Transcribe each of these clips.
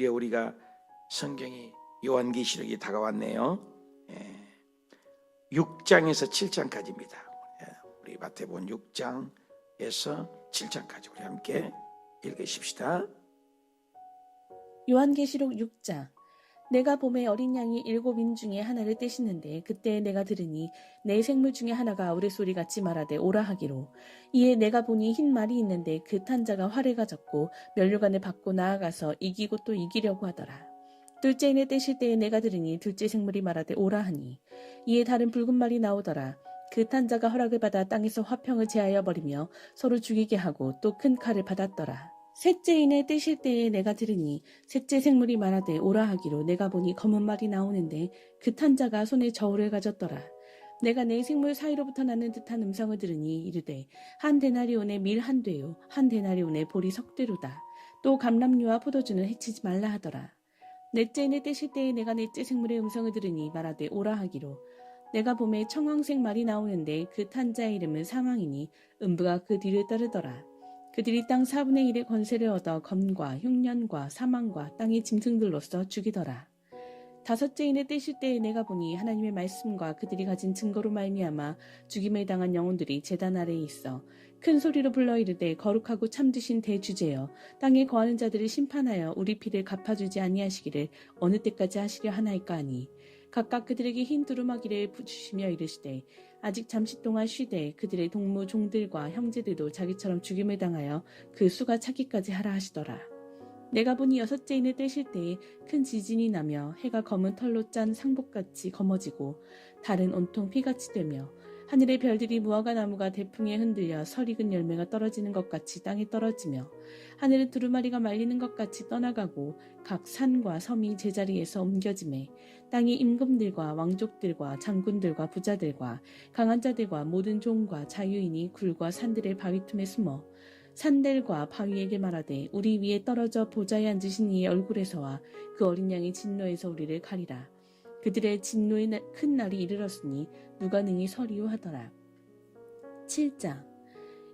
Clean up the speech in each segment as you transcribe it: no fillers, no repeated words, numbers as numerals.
드디어 우리가 성경이 요한계시록이 다가왔네요. 6장에서 7장까지입니다. 우리 마태복음 6장에서 7장까지 우리 함께 읽으십시다. 요한계시록 6장. 내가 봄에 어린 양이 7인 중에 하나를 떼시는데 그때 내가 들으니 내 생물 중에 하나가 우레소리같이 말하되 오라 하기로. 이에 내가 보니 흰 말이 있는데 그 탄 자가 활을 가졌고 면류관을 받고 나아가서 이기고 또 이기려고 하더라. 둘째 인을 떼실 때에 내가 들으니 둘째 생물이 말하되 오라 하니. 이에 다른 붉은 말이 나오더라. 그 탄 자가 허락을 받아 땅에서 화평을 제하여 버리며 서로 죽이게 하고 또 큰 칼을 받았더라. 셋째 인을 떼실 때에 내가 들으니 셋째 생물이 말하되 오라 하기로. 내가 보니 검은 말이 나오는데 그 탄 자가 손에 저울을 가졌더라. 내가 내 생물 사이로부터 나는 듯한 음성을 들으니 이르되 한 데나리온의 밀 한 되요 한 데나리온의 보리 석 되로다. 또 감람류와 포도주는 해치지 말라 하더라. 넷째 인을 떼실 때에 내가 넷째 생물의 음성을 들으니 말하되 오라 하기로. 내가 봄에 청황색 말이 나오는데 그 탄 자의 이름은 사망이니 음부가 그 뒤를 따르더라. 그들이 땅 4분의 1의 권세를 얻어 검과 흉년과 사망과 땅의 짐승들로서 죽이더라. 다섯째 인을 떼실 때에 내가 보니 하나님의 말씀과 그들이 가진 증거로 말미암아 죽임을 당한 영혼들이 제단 아래에 있어 큰 소리로 불러 이르되 거룩하고 참되신 대주제여 땅에 거하는 자들을 심판하여 우리 피를 갚아주지 아니하시기를 어느 때까지 하시려 하나이까 하니. 각각 그들에게 흰 두루마기를 주시며 이르시되 아직 잠시 동안 쉬되 그들의 동무 종들과 형제들도 자기처럼 죽임을 당하여 그 수가 차기까지 하라 하시더라. 내가 보니 여섯째 인을 떼실 때에 큰 지진이 나며 해가 검은 털로 짠 상복같이 검어지고 달은 온통 피같이 되며 하늘의 별들이 무화과 나무가 대풍에 흔들려 설익은 열매가 떨어지는 것 같이 땅에 떨어지며 하늘은 두루마리가 말리는 것 같이 떠나가고 각 산과 섬이 제자리에서 옮겨지매 땅의 임금들과 왕족들과 장군들과 부자들과 강한 자들과 모든 종과 자유인이 굴과 산들의 바위 틈에 숨어 산들과 바위에게 말하되 우리 위에 떨어져 보좌에 앉으신 이의 얼굴에서와 그 어린 양의 진노에서 우리를 가리라. 그들의 진노의 큰 날이 이르렀으니 누가 능히 서리요 하더라. 7장.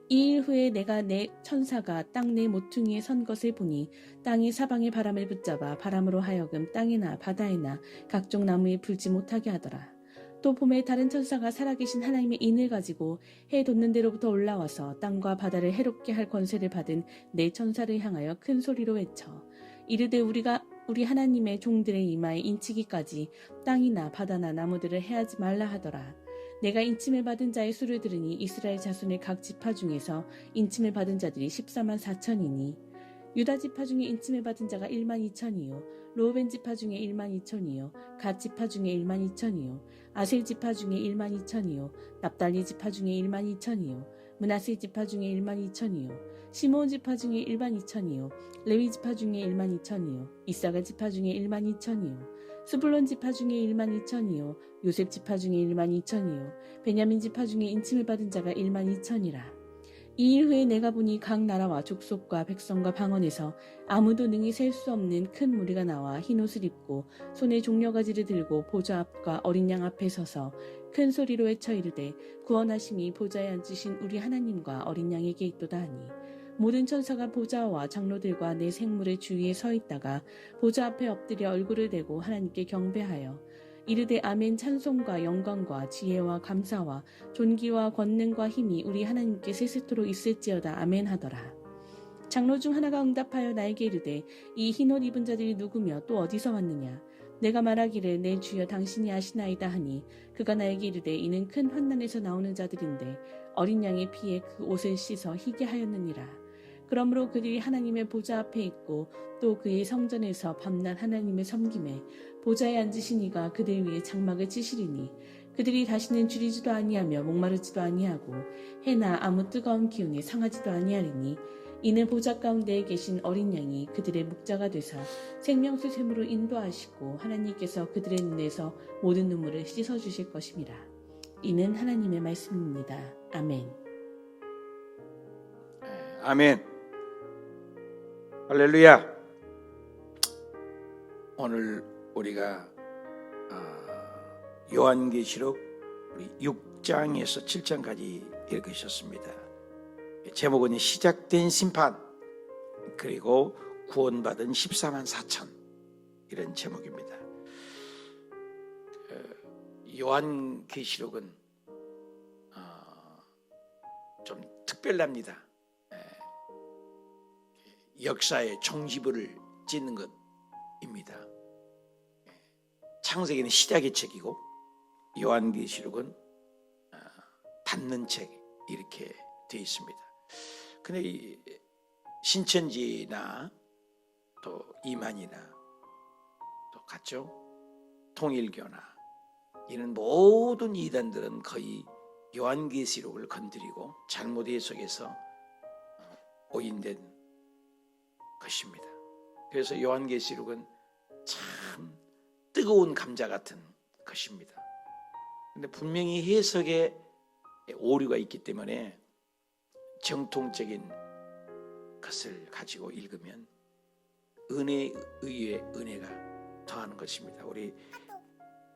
이 일 후에 내가 내 천사가 땅 내 모퉁이에 선 것을 보니 땅이 사방의 바람을 붙잡아 바람으로 하여금 땅이나 바다에나 각종 나무에 불지 못하게 하더라. 또 봄에 다른 천사가 살아계신 하나님의 인을 가지고 해 돋는 데로부터 올라와서 땅과 바다를 해롭게 할 권세를 받은 네 천사를 향하여 큰 소리로 외쳐 이르되 우리 하나님의 종들의 이마에 인치기까지 땅이나 바다나 나무들을 해하지 말라 하더라. 내가 인침을 받은 자의 수를 들으니 이스라엘 자손의 각 지파 중에서 인침을 받은 자들이 14만 4천이니 유다 지파 중에 인침을 받은 자가 1만 2천이요 로벤 지파 중에 1만 2천이요 갓 지파 중에 1만 2천이요 아셀 지파 중에 1만 2천이요 납달리 지파 중에 1만 2천이요 므낫세 지파 중에 1만 2천이요 시므온 지파 중에 1만 2천이요 레위 지파 중에 1만 2천이요 이사가 지파 중에 1만 2천이요 스불론 지파 중에 1만 2천이요 요셉 지파 중에 1만 2천이요 베냐민 지파 중에 인침을 받은 자가 1만 2천이라. 이 일 후에 내가 보니 각 나라와 족속과 백성과 방언에서 아무도 능히 셀 수 없는 큰 무리가 나와 흰옷을 입고 손에 종려가지를 들고 보좌 앞과 어린 양 앞에 서서 큰 소리로 외쳐 이르되 구원하심이 보좌에 앉으신 우리 하나님과 어린 양에게 있도다 하니 모든 천사가 보좌와 장로들과 내 생물의 주위에 서 있다가 보좌 앞에 엎드려 얼굴을 대고 하나님께 경배하여 이르되 아멘 찬송과 영광과 지혜와 감사와 존귀와 권능과 힘이 우리 하나님께 세세토록 있을지어다 아멘 하더라. 장로 중 하나가 응답하여 나에게 이르되 이 흰옷 입은 자들이 누구며 또 어디서 왔느냐. 내가 말하기를 내 주여 당신이 아시나이다 하니 그가 나에게 이르되 이는 큰 환난에서 나오는 자들인데 어린 양의 피에 그 옷을 씻어 희게 하였느니라. 그러므로 그들이 하나님의 보좌 앞에 있고 또 그의 성전에서 밤낮 하나님을 섬김에 보좌에 앉으신 이가 그들 위에 장막을 치시리니 그들이 다시는 줄이지도 아니하며 목마르지도 아니하고 해나 아무 뜨거운 기운에 상하지도 아니하리니 이는 보좌 가운데에 계신 어린 양이 그들의 목자가 되사 생명수 샘으로 인도하시고 하나님께서 그들의 눈에서 모든 눈물을 씻어주실 것임이라. 이는 하나님의 말씀입니다. 아멘. 아멘. 할렐루야. 오늘 우리가 요한계시록 우리 6장에서 7장까지 읽으셨습니다. 제목은 시작된 심판 그리고 구원받은 14만 4천 이런 제목입니다. 요한계시록은 좀 특별합니다. 역사의 종지부를 짓는 것입니다. 창세기는 시작의 책이고 요한계시록은 닫는 책 이렇게 되어 있습니다. 근데 이 신천지나 또 이만이나 또 같죠? 통일교나 이런 모든 이단들은 거의 요한계시록을 건드리고 잘못 해석해서 오인된 것입니다. 그래서 요한계시록은 참 뜨거운 감자 같은 것입니다. 근데 분명히 해석에 오류가 있기 때문에 정통적인 것을 가지고 읽으면 은혜에 의해 은혜가 더하는 것입니다. 우리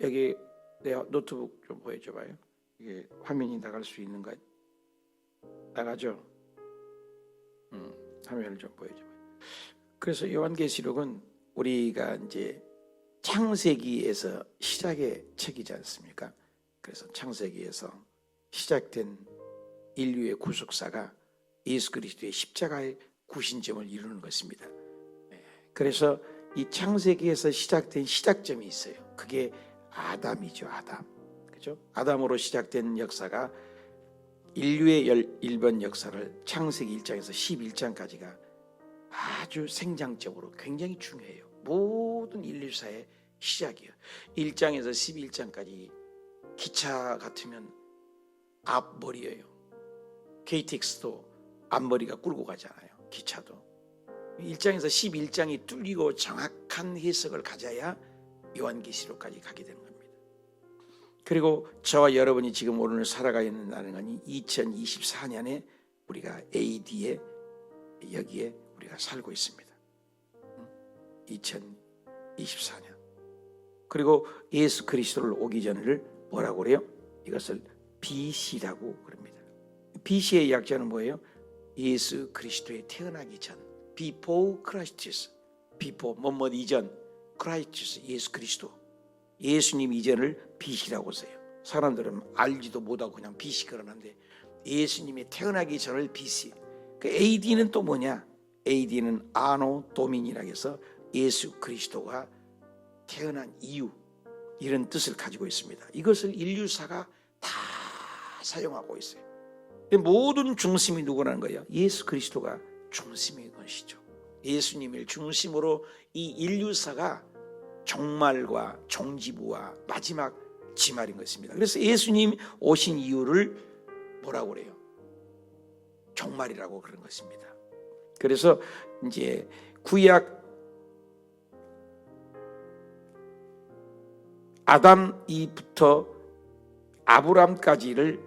여기 내 노트북 좀 보여줘봐요. 이게 화면이 나갈 수 있는 거 나가죠? 화면을 좀 보여줘봐요. 그래서 요한계시록은 우리가 이제 창세기에서 시작의 책이지 않습니까? 그래서 창세기에서 시작된 인류의 구속사가 예수 그리스도의 십자가의 구신점을 이루는 것입니다. 그래서 이 창세기에서 시작된 시작점이 있어요. 그게 아담이죠. 아담. 그죠? 아담으로 시작된 역사가 인류의 1번 역사를 창세기 1장에서 11장까지가 아주 생장적으로 굉장히 중요해요. 모든 인류사의 시작이에요. 1장에서 11장까지 기차 같으면 앞머리예요. KTX도 앞머리가 꿀고 가잖아요. 기차도. 1장에서 11장이 뚫리고 정확한 해석을 가져야 요한계시록까지 가게 되는 겁니다. 그리고 저와 여러분이 지금 오늘 살아가 있는 날은 2024년에 우리가 AD에 여기에 우리가 살고 있습니다. 2024년. 그리고 예수 그리스도를 오기 전을 뭐라고 그래요? 이것을 BC라고 그럽니다. BC의 약자는 뭐예요? 예수 그리스도의 태어나기 전. Before Christ. Before 뭐뭐 이전. Christ 예수 그리스도. 예수님 이전을 BC라고 써요. 사람들은 알지도 못하고 그냥 BC 그러는데 예수님이 태어나기 전을 BC. 그 AD는 또 뭐냐? AD는 아노 도민이라고 해서 예수 그리스도가 태어난 이유 이런 뜻을 가지고 있습니다. 이것을 인류사가 다 사용하고 있어요. 모든 중심이 누구라는 거예요? 예수 그리스도가 중심인 것이죠. 예수님을 중심으로 이 인류사가 종말과 종지부와 마지막 지말인 것입니다. 그래서 예수님 오신 이유를 뭐라고 그래요? 종말이라고 그런 것입니다. 그래서 이제 구약 아담 이부터 아브람까지를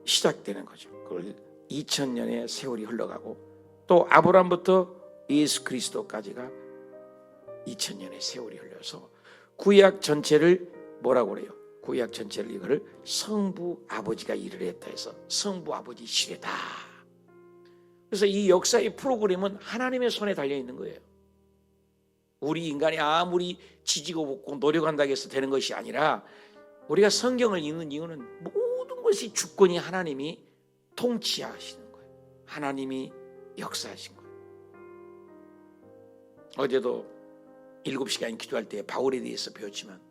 시작되는 거죠. 그걸 2000년의 세월이 흘러가고 또 아브람부터 예수 그리스도까지가 2000년의 세월이 흘러서 구약 전체를 뭐라고 그래요? 구약 전체를 이거를 성부 아버지가 일을 했다 해서 성부 아버지 시대다. 그래서 이 역사의 프로그램은 하나님의 손에 달려 있는 거예요. 우리 인간이 아무리 지지고 볶고 노력한다고 해서 되는 것이 아니라 우리가 성경을 읽는 이유는 모든 것이 주권이 하나님이 통치하시는 거예요. 하나님이 역사하신 거예요. 어제도 7시간 기도할 때 바울에 대해서 배웠지만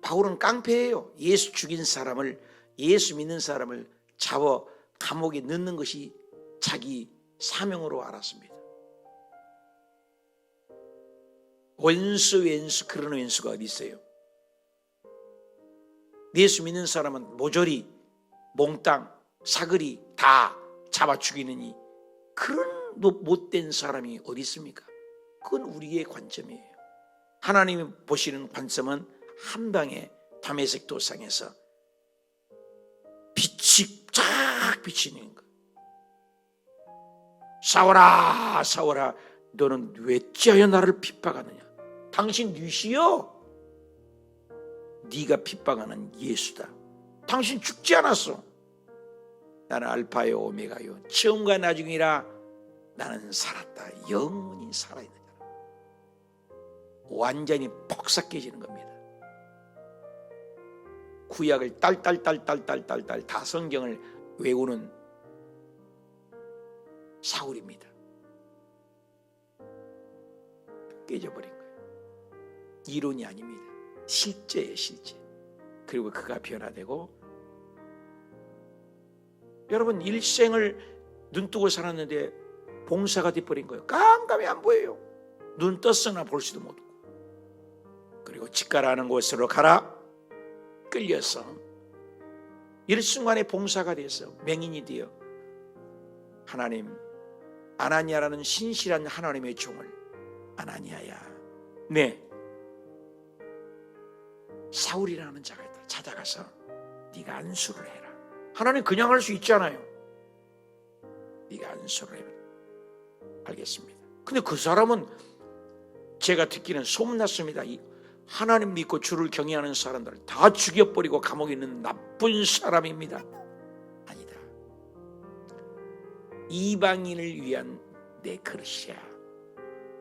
바울은 깡패예요. 예수 죽인 사람을, 예수 믿는 사람을 잡아 감옥에 넣는 것이 자기 사명으로 알았습니다. 원수 왼수 그런 왼수가 어디 있어요? 예수 믿는 사람은 모조리 몽땅 사거리 다 잡아 죽이느니 그런 못된 사람이 어디 있습니까? 그건 우리의 관점이에요. 하나님이 보시는 관점은 한 방에 다메섹 도상에서 빛이 쫙 비치는 거. 싸워라 싸워라 너는 왜 찌하여 나를 핍박하느냐? 당신 뉘시여? 네가 핍박하는 예수다. 당신 죽지 않았어. 나는 알파요 오메가요 처음과 나중이라 나는 살았다. 영원히 살아있는 자라. 완전히 폭삭해지는 겁니다. 구약을 딸딸딸딸딸딸딸 다 성경을 외우는 사울입니다. 깨져버린 거예요. 이론이 아닙니다. 실제예요, 실제. 그리고 그가 변화되고, 여러분 일생을 눈뜨고 살았는데 봉사가 돼버린 거예요. 깜깜이 안 보여요. 눈 떴으나 볼 수도 못하고. 그리고 직가라는 곳으로 가라 끌려서 일순간에 봉사가 돼서 맹인이 되어 하나님, 아나니아라는 신실한 하나님의 종을, 아나니아야, 네, 사울이라는 자가 있다. 찾아가서 네가 안수를 해라. 하나님 그냥 할 수 있잖아요. 네가 안수를 해라. 알겠습니다. 근데 그 사람은 제가 듣기는 소문났습니다. 하나님 믿고 주를 경외하는 사람들을 다 죽여버리고 감옥에 있는 나쁜 사람입니다. 아니다. 이방인을 위한 내 그릇이야.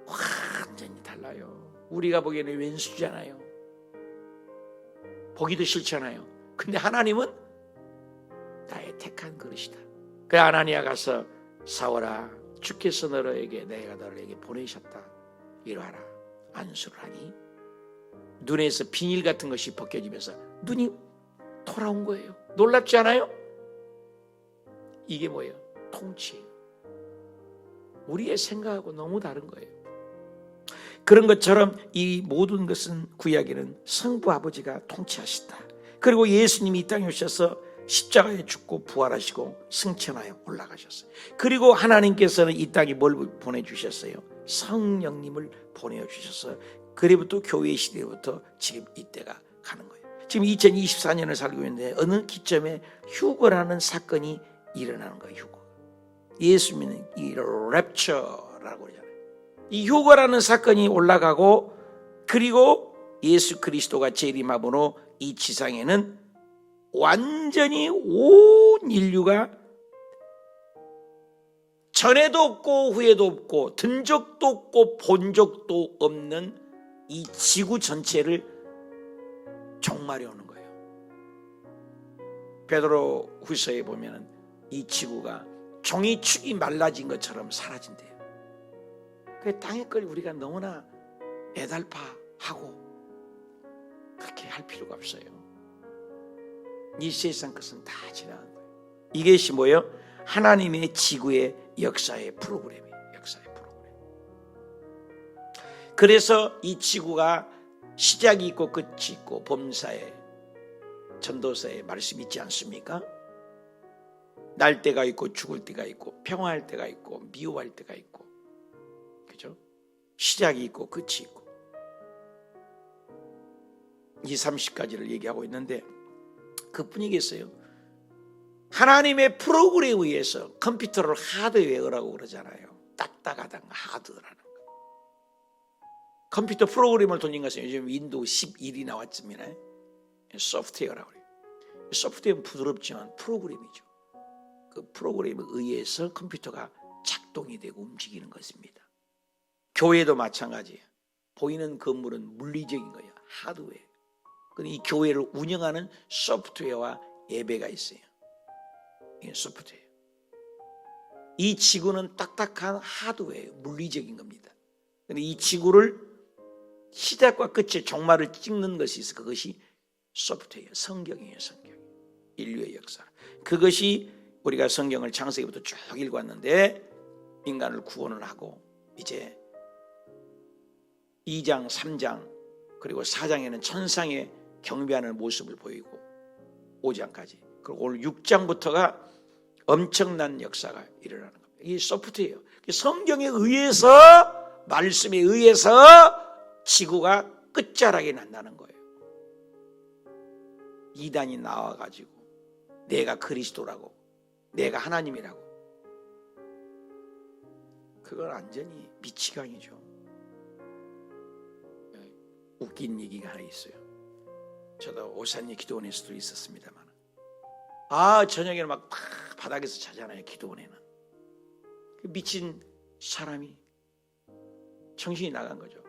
완전히 달라요. 우리가 보기에는 왼수잖아요. 보기도 싫잖아요. 근데 하나님은 나의 택한 그릇이다. 그 아나니아 가서 사울아, 주께서 내가 너에게 보내셨다. 이러하라. 안수를 하니 눈에서 비닐 같은 것이 벗겨지면서 눈이 돌아온 거예요. 놀랍지 않아요? 이게 뭐예요? 통치예요. 우리의 생각하고 너무 다른 거예요. 그런 것처럼 이 모든 것은 구약에는 성부 아버지가 통치하신다. 그리고 예수님이 이 땅에 오셔서 십자가에 죽고 부활하시고 승천하여 올라가셨어요. 그리고 하나님께서는 이 땅에 뭘 보내주셨어요? 성령님을 보내주셔서 그래부터 교회 시대부터 지금 이때가 가는 거예요. 지금 2024년을 살고 있는데 어느 기점에 휴거라는 사건이 일어나는 거예요. 휴거. 예수 믿는 이 랩처라고 그러잖아요. 이 휴거라는 사건이 올라가고, 그리고 예수 그리스도가 재림함으로 이 지상에는 완전히 온 인류가 전에도 없고 후에도 없고 든 적도 없고 본 적도 없는 이 지구 전체를 종말이 오는 거예요. 베드로 후서에 보면 이 지구가 종이축이 말라진 것처럼 사라진대요. 그 땅의 걸 우리가 너무나 애달파하고 그렇게 할 필요가 없어요. 이 세상 것은 다 지나간 거예요. 이것이 뭐예요? 하나님의 지구의 역사의 프로그램이에요. 역사의 프로그램. 그래서 이 지구가 시작이 있고 끝이 있고 범사에, 전도서에 말씀이 있지 않습니까? 날 때가 있고 죽을 때가 있고 평화할 때가 있고 미워할 때가 있고, 그죠? 시작이 있고 끝이 있고 20-30가지를 얘기하고 있는데 그뿐이겠어요? 하나님의 프로그램에 의해서 컴퓨터를 하드웨어라고 그러잖아요. 딱딱하다 하드라는 거. 컴퓨터 프로그램을 돌린 것은 요즘 윈도우 11이 나왔습니다. 소프트웨어라고 그래요. 소프트웨어는 부드럽지만 프로그램이죠. 그 프로그램에 의해서 컴퓨터가 작동이 되고 움직이는 것입니다. 교회도 마찬가지예요. 보이는 건물은 물리적인 거예요. 하드웨어. 근데 이 교회를 운영하는 소프트웨어와 예배가 있어요. 이게 소프트웨어. 이 지구는 딱딱한 하드웨어, 물리적인 겁니다. 근데 이 지구를 시작과 끝에 종말을 찍는 것이 있어. 그것이 소프트웨어, 성경이에요. 성경. 인류의 역사. 그것이 우리가 성경을 창세기부터 쭉 읽어왔는데 인간을 구원을 하고 이제 2장, 3장 그리고 4장에는 천상의 경배하는 모습을 보이고 5장까지, 그리고 오늘 6장부터가 엄청난 역사가 일어나는 겁니다. 이 소프트웨어, 성경에 의해서, 말씀에 의해서 지구가 끝자락에 난다는 거예요. 이단이 나와가지고 내가 그리스도라고, 내가 하나님이라고, 그건 완전히 미치광이죠. 웃긴 얘기가 하나 있어요. 저도 오산리 기도원에서도 있었습니다만, 저녁에는 막 바닥에서 자잖아요. 기도원에는 미친 사람이 정신이 나간 거죠.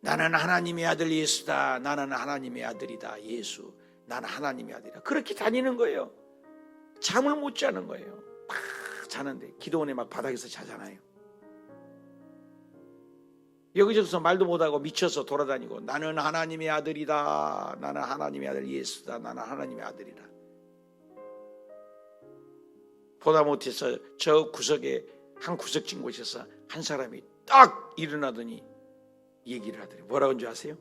나는 하나님의 아들 예수다. 나는 하나님의 아들이다. 예수. 나는 하나님의 아들이다. 그렇게 다니는 거예요. 잠을 못 자는 거예요. 막 자는데 기도원에 막 바닥에서 자잖아요. 여기저기서 말도 못하고 미쳐서 돌아다니고 나는 하나님의 아들이다. 나는 하나님의 아들 예수다. 나는 하나님의 아들이다. 보다 못해서 저 구석에 한 구석진 곳에서 한 사람이 딱 일어나더니 얘기를 하더니 뭐라고 한줄 아세요?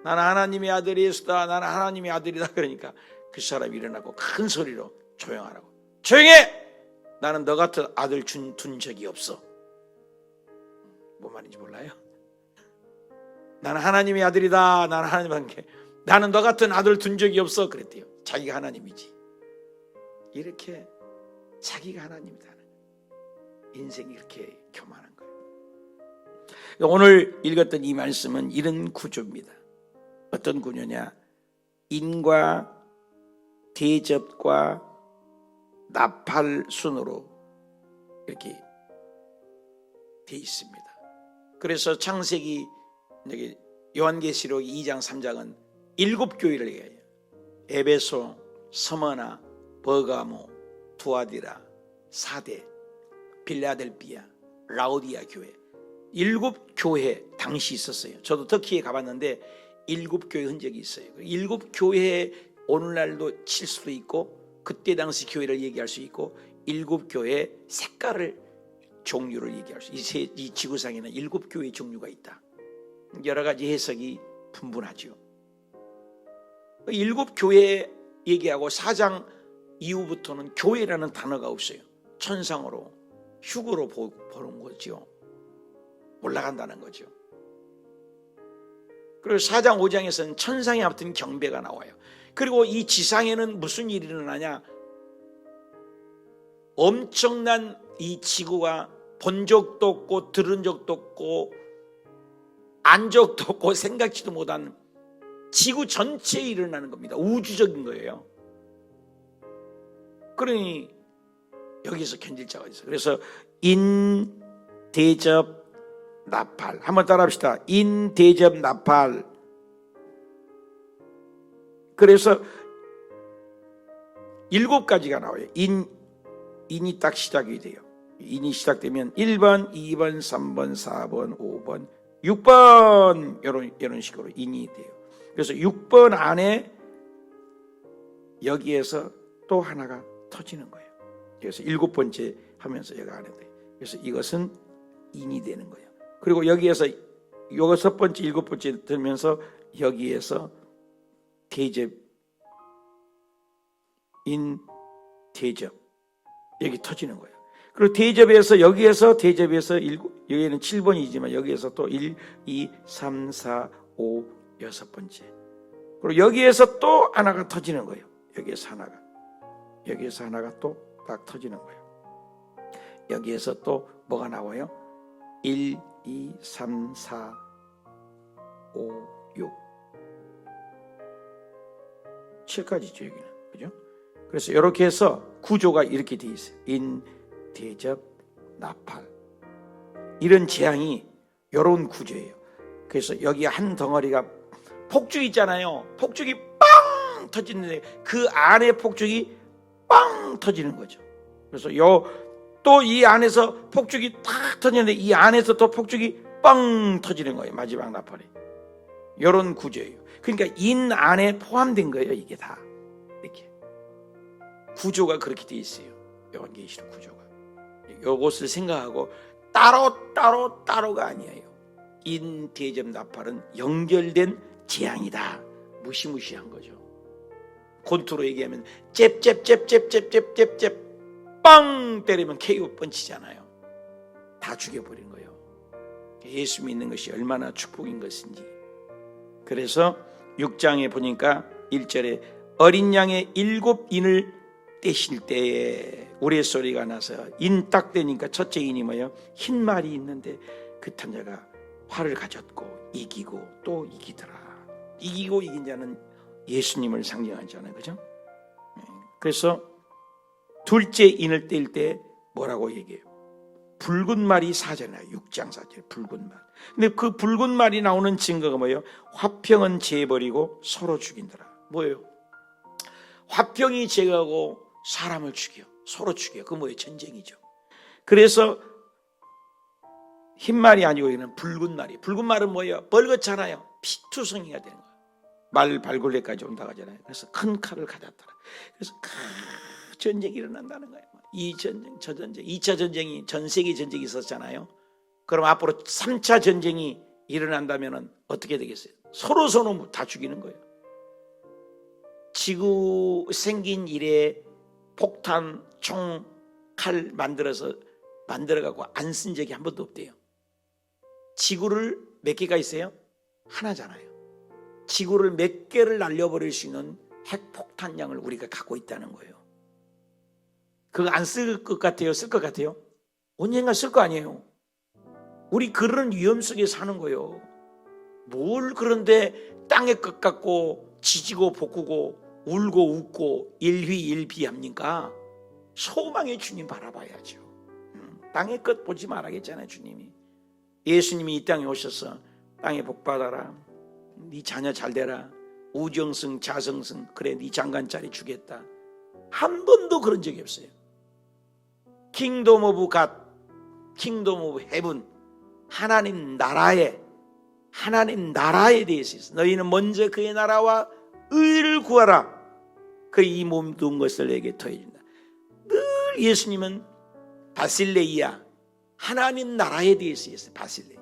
나는 하나님의 아들 예수다. 나는 하나님의 아들이다. 그러니까 그 사람이 일어나고 큰 소리로 조용하라고. 조용해! 나는 너 같은 아들 둔 적이 없어. 뭔 말인지 몰라요? 나는 하나님의 아들이다. 나는 하나님 함께. 나는 너 같은 아들 둔 적이 없어. 그랬대요. 자기가 하나님이지. 이렇게 자기가 하나님이다. 인생이 이렇게 교만한 거예요. 오늘 읽었던 이 말씀은 이런 구조입니다. 어떤 구조냐? 인과 대접과 나팔 순으로 이렇게 돼 있습니다. 그래서 창세기 요한계시록 2장 3장은 7교회를 얘기해요. 에베소, 스무나, 버가모, 두아디라, 사대, 빌라델비아, 라오디아 교회 7교회 당시 있었어요. 저도 터키에 가봤는데 7교회 흔적이 있어요. 7교회에 오늘날도 칠 수도 있고 그때 당시 교회를 얘기할 수 있고 7교회의 색깔을 종류를 얘기할 수 있어요. 이 지구상에는 7교회의 종류가 있다. 여러 가지 해석이 분분하죠. 7교회 얘기하고 4장 이후부터는 교회라는 단어가 없어요. 천상으로 휴거로 보는 거죠. 올라간다는 거죠. 그리고 4장 5장에서는 천상에 앞둔 경배가 나와요. 그리고 이 지상에는 무슨 일이 일어나냐? 엄청난 이 지구가 본 적도 없고 들은 적도 없고 안 적도 없고 생각지도 못한 지구 전체에 일어나는 겁니다. 우주적인 거예요. 그러니 여기서 견딜 자가 있어요. 그래서 인, 대접, 나팔. 한번 따라합시다. 인, 대접, 나팔. 그래서 7가지가 나와요. 인이 딱 시작이 돼요. 인이 시작되면 1번, 2번, 3번, 4번, 5번, 6번 이런 식으로 인이 돼요. 그래서 6번 안에 여기에서 또 하나가 터지는 거예요. 그래서 7번째 하면서 얘가 하는데, 그래서 이것은 인이 되는 거예요. 그리고 여기에서 6번째, 7번째 들면서 여기에서 대접, 인, 대접 여기 터지는 거예요. 그리고 대접에서 여기에서 대접에서 여기는 7번이지만 여기에서 또 1, 2, 3, 4, 5, 6번째. 그리고 여기에서 또 하나가 터지는 거예요. 여기에서 하나가 또 딱 터지는 거예요. 여기에서 또 뭐가 나와요? 1, 2, 3, 4, 5, 6, 7까지죠 여기는. 그죠? 그래서 이렇게 해서 구조가 이렇게 돼 있어요. 인, 대접, 나팔. 이런 재앙이 이런 구조예요. 그래서 여기 한 덩어리가 폭죽 있잖아요. 폭죽이 빵 터지는데 그 안에 폭죽이 빵 터지는 거죠. 그래서 또 이 안에서 폭죽이 탁 터지는데 이 안에서 또 폭죽이 빵 터지는 거예요. 마지막 나팔이. 이런 구조예요. 그러니까 인 안에 포함된 거예요. 이게 다 이렇게 구조가 그렇게 돼 있어요. 요한계시록 구조가. 이것을 생각하고 따로가 아니에요. 인, 대접, 나팔은 연결된 재앙이다. 무시무시한 거죠. 곤투로 얘기하면 잽 빵 때리면 KO 펀치잖아요. 다 죽여버린 거예요. 예수 믿는 것이 얼마나 축복인 것인지. 그래서 6장에 보니까 1절에 어린 양의 7인을 떼실 때에 우레소리가 나서 인 딱 떼니까 첫째 인이 뭐예요? 흰 말이 있는데 그 탐자가 활을 가졌고 이기고 또 이기더라. 이기고 이긴 자는 예수님을 상징하잖아요. 그죠? 그래서 둘째 인을 뗄 때 뭐라고 얘기해요? 붉은 말이 사잖아요. 6장 4절 붉은 말. 근데 그 붉은 말이 나오는 증거가 뭐예요? 화평은 재버리고 서로 죽인더라. 뭐예요? 화평이 제거하고 사람을 죽여, 서로 죽여. 그 뭐예요? 전쟁이죠. 그래서 흰 말이 아니고 이는 붉은 말이. 붉은 말은 뭐예요? 벌겋잖아요. 피투성이가 되는 거예요. 말 발굴레까지 온다고 하잖아요. 그래서 큰 칼을 가졌더라. 그래서 전쟁이 일어난다는 거예요. 이 전쟁, 저 전쟁, 2차 전쟁이, 전 세계 전쟁이 있었잖아요. 그럼 앞으로 3차 전쟁이 일어난다면 어떻게 되겠어요? 서로 다 죽이는 거예요. 지구 생긴 이래 폭탄, 총, 칼 만들어갖고 안 쓴 적이 한 번도 없대요. 지구를 몇 개가 있어요? 하나잖아요. 지구를 몇 개를 날려버릴 수 있는 핵폭탄량을 우리가 갖고 있다는 거예요. 그거 안 쓸 것 같아요? 쓸 것 같아요? 언젠가 쓸 거 아니에요. 우리 그런 위험 속에 사는 거예요. 뭘 그런데 땅에 것 같고 지지고 볶고 울고 웃고 일희일비합니까? 소망의 주님 바라봐야죠. 땅의 것 보지 말아야겠잖아요. 주님이. 예수님이 이 땅에 오셔서 땅에 복 받아라, 네 자녀 잘 되라, 우정승 자성승, 그래 네 장관짜리 주겠다. 한 번도 그런 적이 없어요. 킹덤 오브 갓, 킹덤 오브 헤븐, 하나님 나라에 대해서 있어. 너희는 먼저 그의 나라와 의를 구하라. 그 이 모든 것을 내게 더해준다. 늘 예수님은 바실레이야, 하나님 나라에 대해서 있어요. 바실레이,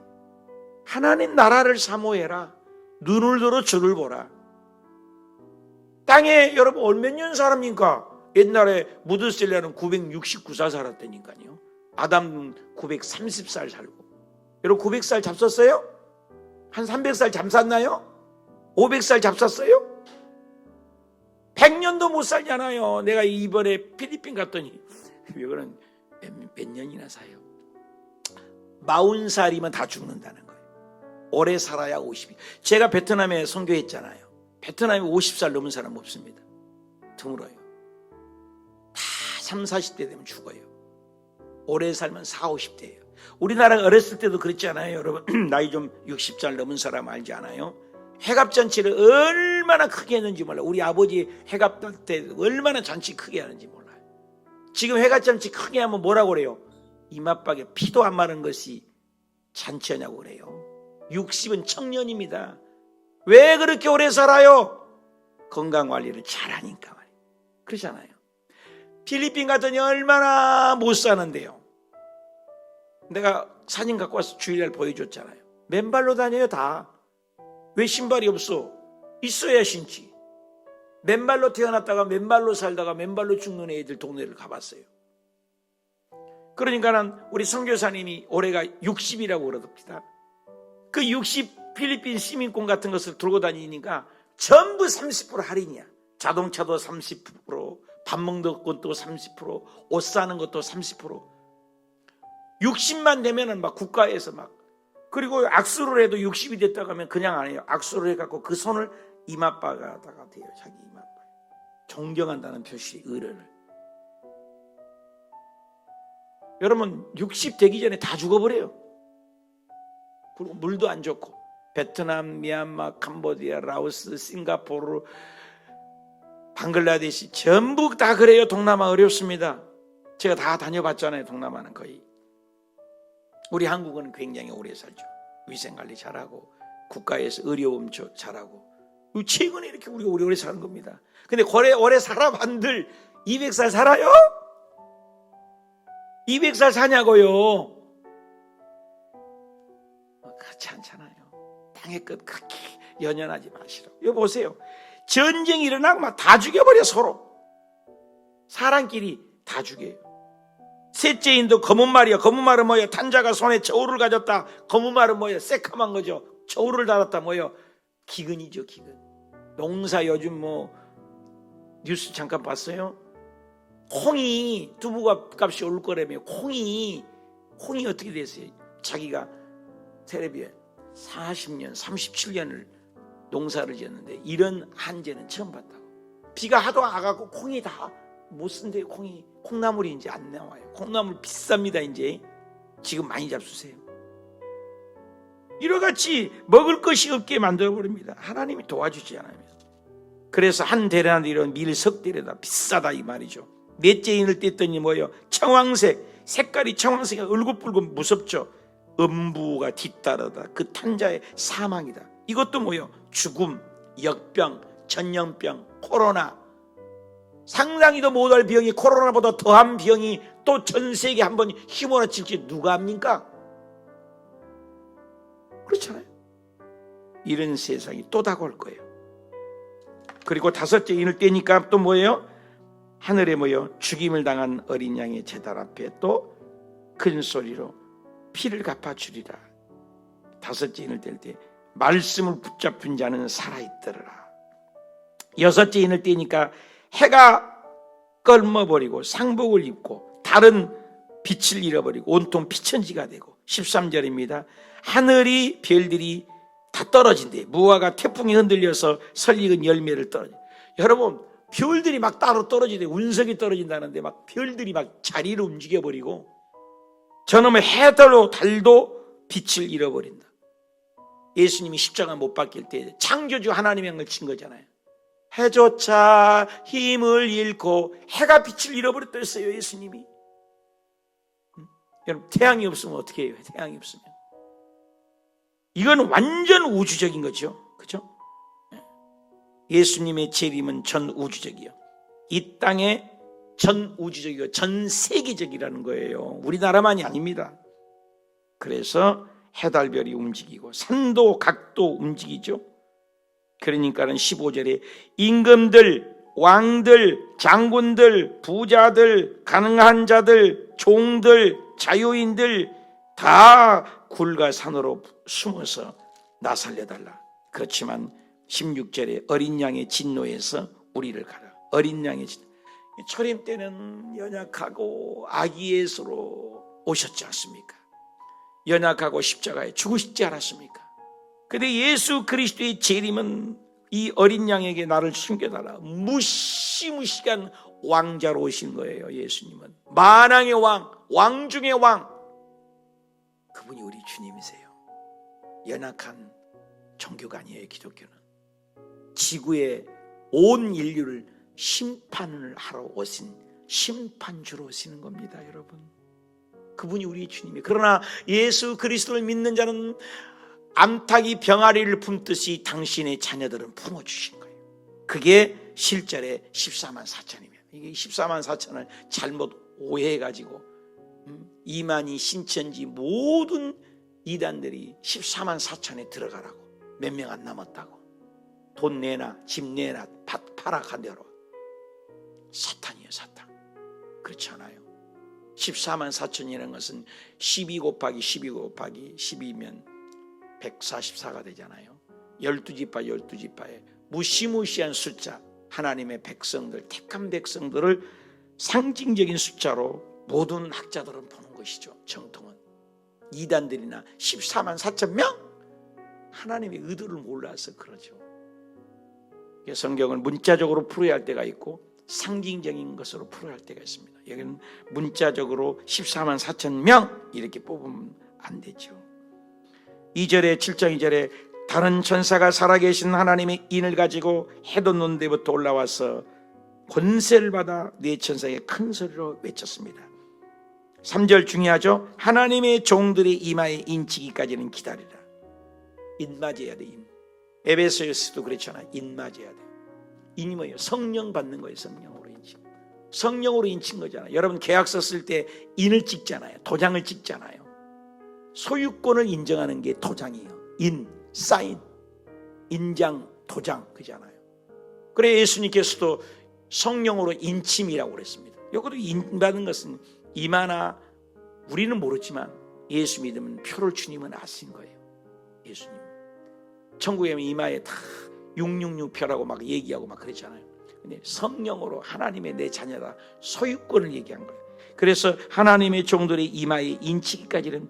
하나님 나라를 사모해라. 눈을 들어 주를 보라. 땅에 여러분 몇 년 살았습니까? 옛날에 무드셀라는 969살 살았다니까요. 아담은 930살 살고. 여러분 900살 잡섰어요? 한 300살 잠쌌나요? 500살 잡쌌어요? 100년도 못 살잖아요. 내가 이번에 필리핀 갔더니 이거는 몇 년이나 사요? 40살이면 다 죽는다는 거예요. 오래 살아야 50이. 제가 베트남에 선교했잖아요. 베트남에 50살 넘은 사람 없습니다. 드물어요. 다 30, 40대 되면 죽어요. 오래 살면 40, 50대예요. 우리나라가 어렸을 때도 그랬지 않아요? 여러분 나이 좀 60살 넘은 사람 알지 않아요? 회갑잔치를 얼마나 크게 했는지 몰라요. 우리 아버지 회갑 때 얼마나 잔치 크게 하는지 몰라요. 지금 회갑잔치 크게 하면 뭐라고 그래요? 이맛박에 피도 안 마른 것이 잔치하냐고 그래요. 60은 청년입니다. 왜 그렇게 오래 살아요? 건강관리를 잘하니까 말이에요. 그러잖아요. 필리핀 갔더니 얼마나 못 사는데요. 내가 사진 갖고 와서 주일날 보여줬잖아요. 맨발로 다녀요 다. 왜 신발이 없어? 있어야 신지. 맨발로 태어났다가 맨발로 살다가 맨발로 죽는 애들 동네를 가봤어요. 그러니까는 우리 선교사님이 올해가 60이라고 그러답니다. 그 60 필리핀 시민권 같은 것을 들고 다니니까 전부 30% 할인이야. 자동차도 30%, 밥 먹는 것도 30%, 옷 사는 것도 30%. 60만 되면은 막 국가에서 막, 그리고 악수를 해도 60이 됐다고 하면 그냥 안 해요. 악수를 해갖고 그 손을 이마바가다가 대요. 자기 이마바. 존경한다는 표시, 의뢰를. 여러분 60 되기 전에 다 죽어버려요. 그리고 물도 안 좋고. 베트남, 미얀마, 캄보디아, 라오스, 싱가포르, 방글라데시 전부 다 그래요. 동남아 어렵습니다. 제가 다 다녀봤잖아요. 동남아는 거의. 우리 한국은 굉장히 오래 살죠. 위생관리 잘하고 국가에서 의료보험 잘하고. 최근에 이렇게 우리가 오래 사는 겁니다. 근데 오래 살아반들 200살 살아요? 200살 사냐고요? 그렇지 않잖아요. 땅의 끝 그렇게 연연하지 마시라고. 여기 보세요. 전쟁이 일어나고 막 다 죽여버려. 서로 사람끼리 다 죽여요. 셋째인도 검은 말이야. 검은 말은 뭐예요? 탄자가 손에 저울을 가졌다. 검은 말은 뭐예요? 새카만 거죠. 저울을 달았다. 뭐예요? 기근이죠. 기근. 농사 요즘 뭐 뉴스 잠깐 봤어요? 콩이 두부가 값이 오를 거라며. 콩이 어떻게 됐어요? 자기가 텔레비에 40년 37년을 농사를 지었는데 이런 한재는 처음 봤다고. 비가 하도 와갖고 콩이 다 못 쓴대요. 콩나물이 이제 안 나와요. 콩나물 비쌉니다. 이제 지금 많이 잡수세요. 이러같이 먹을 것이 없게 만들어버립니다. 하나님이 도와주지 않아요. 그래서 한 대련한데 이런 밀석 대련다 비싸다 이 말이죠. 넷째 인을 뗐더니 뭐예요? 청황색, 색깔이 청황색이 울긋불긋 무섭죠. 음부가 뒤따르다. 그 탄자의 사망이다. 이것도 뭐예요? 죽음, 역병, 전염병, 코로나. 상상이도 못할 병이 코로나보다 더한 병이 또 전 세계 한번 휘몰아칠지 누가 합니까? 그렇잖아요. 이런 세상이 또 다가올 거예요. 그리고 다섯째 인을 떼니까 또 뭐예요? 하늘에 뭐예요? 죽임을 당한 어린 양의 제단 앞에 또 큰 소리로 피를 갚아주리라. 다섯째 인을 뗄 때 말씀을 붙잡은 자는 살아있더라. 여섯째 인을 떼니까 해가 껄머버리고 상복을 입고 달은 빛을 잃어버리고 온통 피천지가 되고 13절입니다. 하늘이 별들이 다 떨어진대. 무화과 태풍이 흔들려서 설익은 열매를 떨어져. 여러분 별들이 막 따로 떨어지대. 운석이 떨어진다는데 막 별들이 막 자리를 움직여버리고 저놈의 해달로 달도 빛을 잃어버린다. 예수님이 십자가 못 박힐 때 창조주 하나님의 영을 친 거잖아요. 해조차 힘을 잃고 해가 빛을 잃어버렸다 했어요. 예수님이. 여러분 태양이 없으면 어떻게 해요? 태양이 없으면 이건 완전 우주적인 거죠. 그죠? 예수님의 재림은 전 우주적이요. 이 땅에 전 우주적이고 전 세계적이라는 거예요. 우리나라만이 아닙니다. 그래서 해달별이 움직이고 산도 각도 움직이죠. 그러니까는 15절에 임금들, 왕들, 장군들, 부자들, 가능한 자들, 종들, 자유인들 다 굴과 산으로 숨어서 나 살려달라. 그렇지만 16절에 어린 양의 진노에서 우리를 가라. 어린 양의 진노. 초림 때는 연약하고 아기 예수로 오셨지 않습니까? 연약하고 십자가에 죽으시지 않았습니까? 근데 예수 그리스도의 재림은 이 어린 양에게 나를 숨겨달라. 무시무시한 왕자로 오신 거예요. 예수님은 만왕의 왕, 왕 중의 왕. 그분이 우리 주님이세요. 연약한 종교가 아니에요. 기독교는 지구의 온 인류를 심판을 하러 오신 심판주로 오시는 겁니다. 여러분 그분이 우리 주님이에요. 그러나 예수 그리스도를 믿는 자는 암탉이 병아리를 품듯이 당신의 자녀들은 품어주신 거예요. 그게 실절에 14만 4천이면 이게 14만 4천을 잘못 오해해가지고 이만희, 신천지 모든 이단들이 14만 4천에 들어가라고 몇 명 안 남았다고 돈 내놔 집 내놔 밭 팔아 간대로 사탄이에요. 사탄. 그렇지 않아요. 14만 4천이라는 것은 12 곱하기 12 곱하기 12면 144가 되잖아요. 12지파 12지파에 무시무시한 숫자 하나님의 백성들 택한 백성들을 상징적인 숫자로 모든 학자들은 보는 것이죠. 정통은 이단들이나 14만 4천 명 하나님의 의도를 몰라서 그러죠. 성경을 문자적으로 풀어야 할 때가 있고 상징적인 것으로 풀어야 할 때가 있습니다. 여기는 문자적으로 14만 4천 명 이렇게 뽑으면 안 되죠. 2절에 7장 2절에 다른 천사가 살아계신 하나님의 인을 가지고 해돋 놓는 데부터 올라와서 권세를 받아 네 천사에게 큰 소리로 외쳤습니다. 3절 중요하죠. 하나님의 종들의 이마에 인치기까지는 기다리라. 인맞아야 돼. 인. 에베소에서도 그렇잖아. 인맞아야 돼. 인이 뭐예요? 성령 받는 거예요. 성령으로 인칭. 성령으로 인친 거잖아요. 여러분 계약서 쓸 때 인을 찍잖아요. 도장을 찍잖아요. 소유권을 인정하는 게 도장이에요. 인, 사인, 인장, 도장 그잖아요. 그래 예수님께서도 성령으로 인침이라고 그랬습니다. 여기도 인받은 것은 이마나 우리는 모르지만 예수 믿으면 표를 주님은 아신 거예요. 예수님 천국에 이마에 다 666표라고 막 얘기하고 막 그랬잖아요. 근데 성령으로 하나님의 내 자녀다 소유권을 얘기한 거예요. 그래서 하나님의 종들의 이마에 인치기까지는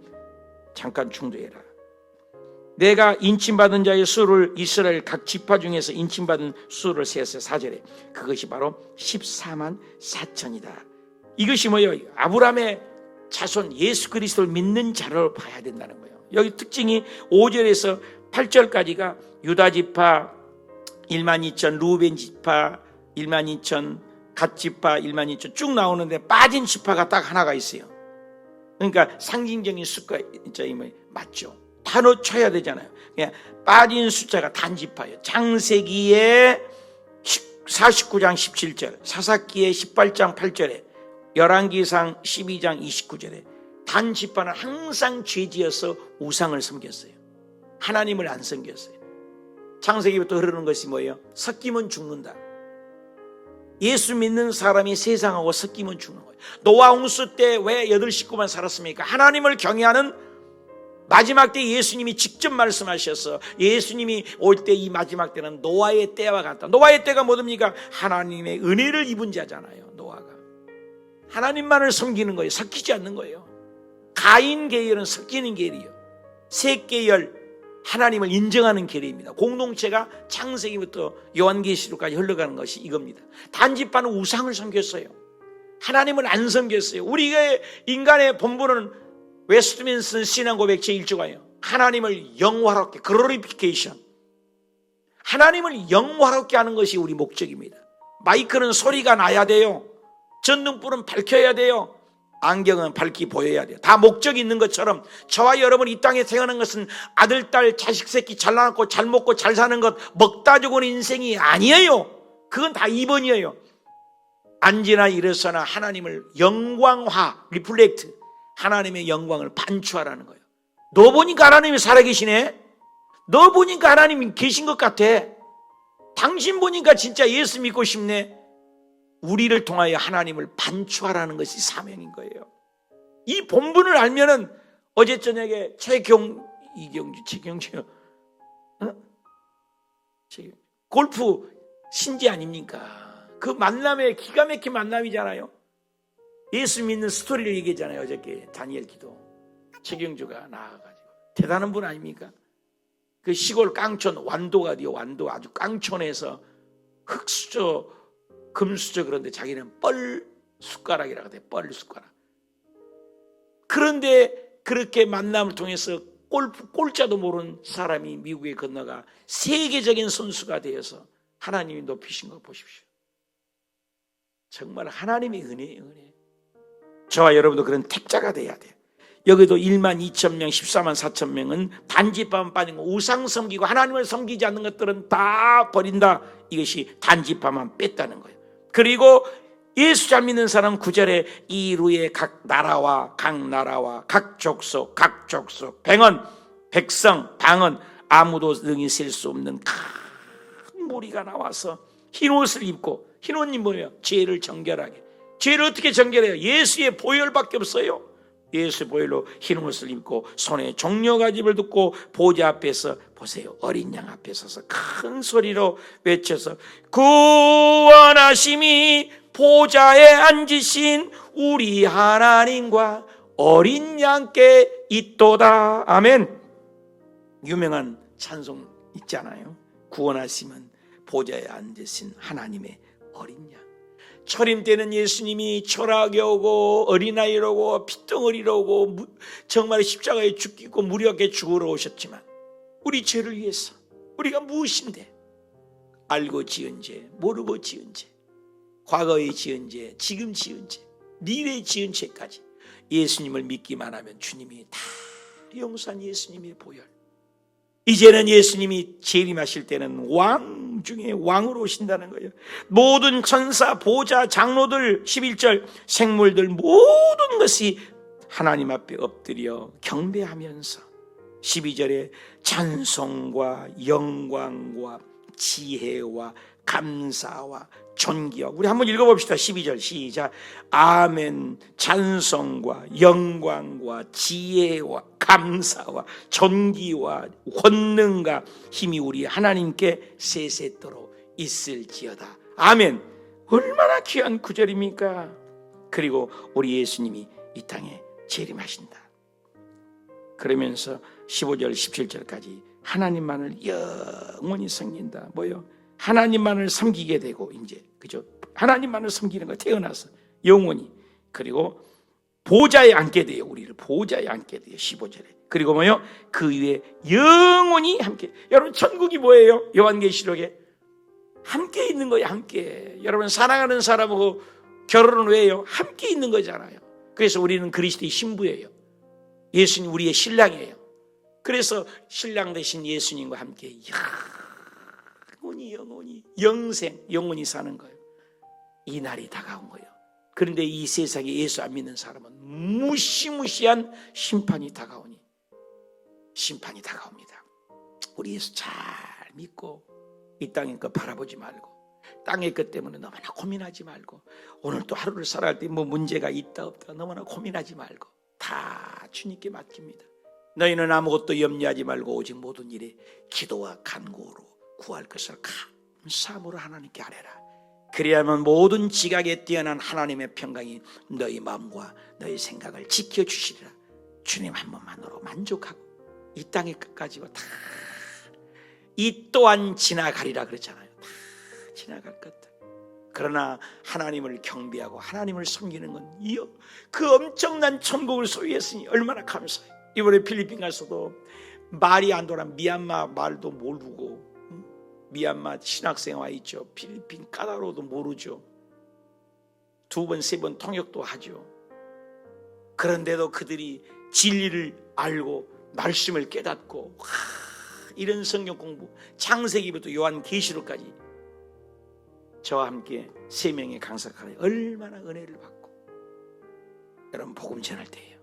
잠깐 중도해라. 내가 인침받은 자의 수를 이스라엘 각 지파 중에서 인침받은 수를 세었어요. 4절에 그것이 바로 14만 4천이다. 이것이 뭐예요? 아브라함의 자손 예수 그리스도를 믿는 자로 봐야 된다는 거예요. 여기 특징이 5절에서 8절까지가 유다 지파 12,000, 루벤 지파 12,000, 갓 지파 12,000 쭉 나오는데 빠진 지파가 딱 하나가 있어요. 그러니까 상징적인 숫자임을 맞죠. 다 놓쳐야 되잖아요. 그냥 빠진 숫자가 단 지파예요. 창세기의 49장 17절, 사사기의 18장 8절에, 열왕기상 12장 29절에 단 지파는 항상 죄지어서 우상을 섬겼어요. 하나님을 안 섬겼어요. 창세기부터 흐르는 것이 뭐예요? 섞이면 죽는다. 예수 믿는 사람이 세상하고 섞이면 죽는 거예요. 노아 홍수 때 왜 8식구만 살았습니까? 하나님을 경외하는 마지막 때 예수님이 직접 말씀하셔서 예수님이 올 때 이 마지막 때는 노아의 때와 같다. 노아의 때가 뭐입니까? 하나님의 은혜를 입은 자잖아요. 노아가 하나님만을 섬기는 거예요. 섞이지 않는 거예요. 가인 계열은 섞이는 계열이에요. 셋 계열 하나님을 인정하는 계열입니다. 공동체가 창세기부터 요한계시록까지 흘러가는 것이 이겁니다. 단지파는 우상을 섬겼어요. 하나님을 안 섬겼어요. 우리가 인간의 본분은 웨스트민스터 신앙고백 제1조가요. 하나님을 영화롭게, 글로리피케이션, 하나님을 영화롭게 하는 것이 우리 목적입니다. 마이크는 소리가 나야 돼요. 전등불은 밝혀야 돼요. 안경은 밝게 보여야 돼요. 다 목적이 있는 것처럼 저와 여러분 이 땅에 태어난 것은 아들, 딸, 자식, 새끼 잘 낳고 잘 먹고 잘 사는 것 먹다 죽은 인생이 아니에요. 그건 다 2번이에요. 안지나 일어서나 하나님을 영광화, 리플렉트, 하나님의 영광을 반추하라는 거예요. 너 보니까 하나님이 살아계시네. 너 보니까 하나님이 계신 것 같아. 당신 보니까 진짜 예수 믿고 싶네. 우리를 통하여 하나님을 반추하라는 것이 사명인 거예요. 이 본분을 알면은 어제 저녁에 최경주 골프 신지 아닙니까? 그 만남에 기가 막힌 만남이잖아요. 예수 믿는 스토리를 얘기했잖아요. 어저께 다니엘 기도 최경주가 나와가지고 대단한 분 아닙니까? 그 시골 깡촌 완도가 돼요. 완도 아주 깡촌에서 흙수저 금수저 그런데 자기는 뻘 숟가락이라고 돼. 뻘 숟가락. 그런데 그렇게 만남을 통해서 골자도 모르는 사람이 미국에 건너가 세계적인 선수가 되어서 하나님이 높이신 거 보십시오. 정말 하나님의 은혜예요. 은혜. 저와 여러분도 그런 택자가 돼야 돼요. 여기도 12,000명, 14만 4천 명은 단지파만 빠진 거, 우상 섬기고 하나님을 섬기지 않는 것들은 다 버린다. 이것이 단지파만 뺐다는 거예요. 그리고 예수 잘 믿는 사람 9절에 이루의 각 나라와 각 족속, 백원, 백성, 방언 아무도 능히 셀 수 없는 큰 무리가 나와서 흰 옷을 입고, 흰 옷이 뭐예요? 죄를 정결하게. 죄를 어떻게 정결해요? 예수의 보혈밖에 없어요. 예수의 보혈로 흰 옷을 입고 손에 종려가집을 듣고 보좌 앞에서 보세요. 어린 양 앞에 서서 큰 소리로 외쳐서 구원하심이 보좌에 앉으신 우리 하나님과 어린 양께 있도다. 아멘. 유명한 찬송 있잖아요. 구원하심은 보좌에 앉으신 하나님의 어린 양. 초림 때는 예수님이 초라하게 오고 어린아이로 오고 핏덩어리로 오고 정말 십자가에 죽고 무력하게 죽으러 오셨지만 우리 죄를 위해서 우리가 무엇인데 알고 지은 죄, 모르고 지은 죄, 과거에 지은 죄, 지금 지은 죄, 미래에 지은 죄까지 예수님을 믿기만 하면 주님이 다 용서한 예수님의 보혈. 이제는 예수님이 재림하실 때는 왕 중에 왕으로 오신다는 거예요. 모든 천사, 보좌, 장로들 11절 생물들 모든 것이 하나님 앞에 엎드려 경배하면서 12절에 찬송과 영광과 지혜와 감사와 존귀와, 우리 한번 읽어봅시다. 12절 시작. 아멘. 찬송과 영광과 지혜와 감사와 존귀와 권능과 힘이 우리 하나님께 세세토록 있을지어다. 아멘. 얼마나 귀한 구절입니까? 그리고 우리 예수님이 이 땅에 재림하신다. 그러면서 15절 17절까지 하나님만을 영원히 섬긴다. 뭐요? 하나님만을 섬기게 되고, 이제 그죠? 하나님만을 섬기는 거 태어나서 영원히. 그리고 보좌에 앉게 돼요. 우리를 보좌에 앉게 돼요. 15절에. 그리고 뭐요? 그 위에 영원히 함께. 여러분 천국이 뭐예요? 요한계시록에 함께 있는 거예요. 함께. 여러분 사랑하는 사람하고 결혼은 왜 해요? 함께 있는 거잖아요. 그래서 우리는 그리스도의 신부예요. 예수님 우리의 신랑이에요. 그래서 신랑 되신 예수님과 함께 영원히 영원히 사는 거예요. 이 날이 다가온 거예요. 그런데 이 세상에 예수 안 믿는 사람은 무시무시한 심판이 다가옵니다. 우리 예수 잘 믿고 이 땅의 것 바라보지 말고 땅의 것 때문에 너무나 고민하지 말고 오늘 또 하루를 살아갈 때 뭐 문제가 있다 없다 너무나 고민하지 말고 다 주님께 맡깁니다. 너희는 아무것도 염려하지 말고 오직 모든 일에 기도와 간구로 구할 것을 감사함으로 하나님께 아뢰라. 그리하면 모든 지각에 뛰어난 하나님의 평강이 너희 마음과 너희 생각을 지켜주시리라. 주님 한 번만으로 만족하고 이 땅의 끝까지고 다 이 또한 지나가리라 그랬잖아요. 다 지나갈 것들. 그러나 하나님을 경배하고 하나님을 섬기는 건 이어 그 엄청난 천국을 소유했으니 얼마나 감사해요. 이번에 필리핀 가서도 말이 안 돌아. 미얀마 말도 모르고 미얀마 신학생 와 있죠. 필리핀 까다로워도 모르죠. 2번 3번 통역도 하죠. 그런데도 그들이 진리를 알고 말씀을 깨닫고 이런 성경 공부 창세기부터 요한계시록까지 저와 함께 3명의 강사가 얼마나 은혜를 받고 여러분 복음 전할 때예요.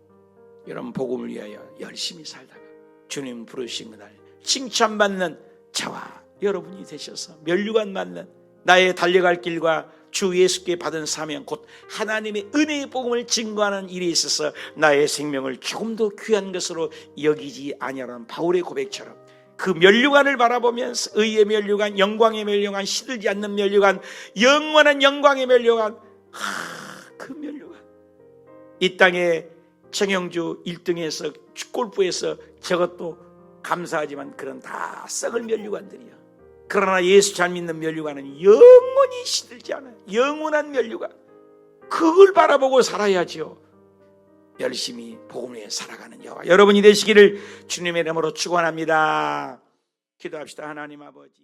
여러분 복음을 위하여 열심히 살다가 주님 부르신 그날 칭찬받는 저와 여러분이 되셔서 면류관 맞는 나의 달려갈 길과 주 예수께 받은 사명 곧 하나님의 은혜의 복음을 증거하는 일에 있어서 나의 생명을 조금 더 귀한 것으로 여기지 아니하라는 바울의 고백처럼 그 면류관을 바라보면서 의의 면류관, 영광의 면류관, 시들지 않는 면류관, 영원한 영광의 면류관, 그 면류관. 이 땅에 정영주 1등에서 골프에서 저것도 감사하지만 그런 다 썩을 면류관들이야. 그러나 예수 잘 믿는 면류관은 영원히 시들지 않아요. 영원한 면류관. 그걸 바라보고 살아야죠. 열심히 복음 위에 살아가는 여러분이 되시기를 주님의 이름으로 축원합니다. 기도합시다. 하나님 아버지.